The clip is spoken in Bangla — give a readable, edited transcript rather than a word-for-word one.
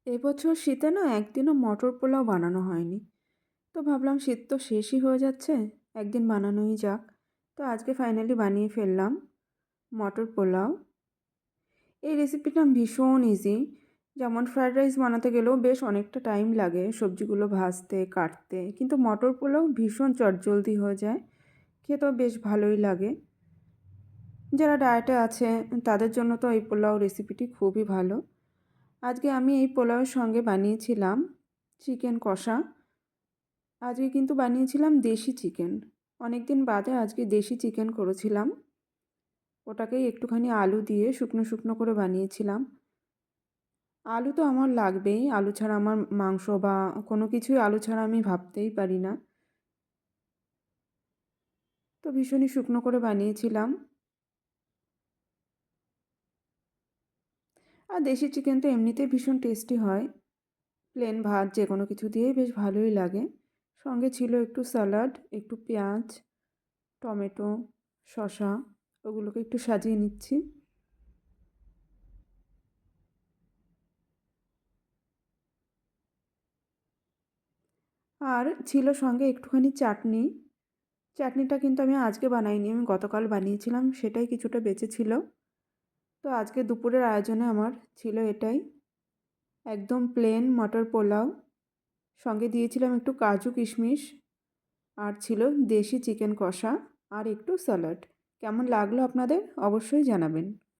এবছর শীতে না একদিনও মটর পোলাও বানানো হয়নি। তো ভাবলাম শীত তো শেষই হয়ে যাচ্ছে, একদিন বানানোই যাক। তো আজকে ফাইনালি বানিয়ে ফেললাম মটর পোলাও। এই রেসিপিটা ভীষণ ইজি। যেমন ফ্রায়েড রাইস বানাতে গেলেও বেশ অনেকটা টাইম লাগে সবজিগুলো ভাজতে কাটতে, কিন্তু মটর পোলাও ভীষণ চটজলদি হয়ে যায়, খেতেও বেশ ভালোই লাগে। যারা ডায়েটে আছে তাদের জন্য তো এই পোলাও রেসিপিটি খুবই ভালো। আজকে আমি এই পোলাওয়ের সঙ্গে বানিয়েছিলাম চিকেন কষা। আজকে কিন্তু বানিয়েছিলাম দেশি চিকেন। অনেক দিন বাদে আজকে দেশি চিকেন করেছিলাম। ওটাকেই একটুখানি আলু দিয়ে শুকনো শুকনো করে বানিয়েছিলাম। আলু তো আমার লাগবেই, আলু ছাড়া আমার মাংস বা কোনো কিছুই আলু ছাড়া আমি ভাবতেই পারি না। তো ভীষণই শুকনো করে বানিয়েছিলাম। আর দেশি চিকেন তো এমনিতেই ভীষণ টেস্টি হয়। প্লেন ভাত যে কোনো কিছু দিয়েই বেশ ভালোই লাগে। সঙ্গে ছিল একটু স্যালাড, একটু পেঁয়াজ, টমেটো, শসা, ওগুলোকে একটু সাজিয়ে নিচ্ছি। আর ছিল সঙ্গে একটুখানি চাটনি। চাটনিটা কিন্তু আমি আজকে বানাইনি, আমি গতকাল বানিয়েছিলাম, সেটাই কিছুটা বেঁচে ছিল। তো আজকে দুপুরের আয়োজনে আমার ছিল এটাই, একদম প্লেন মটর পোলাও। সঙ্গে দিয়েছিলাম একটু কাজু কিশমিশ, আর ছিল দেশি চিকেন কষা, আর একটু স্যালাড। কেমন লাগলো আপনাদের অবশ্যই জানাবেন।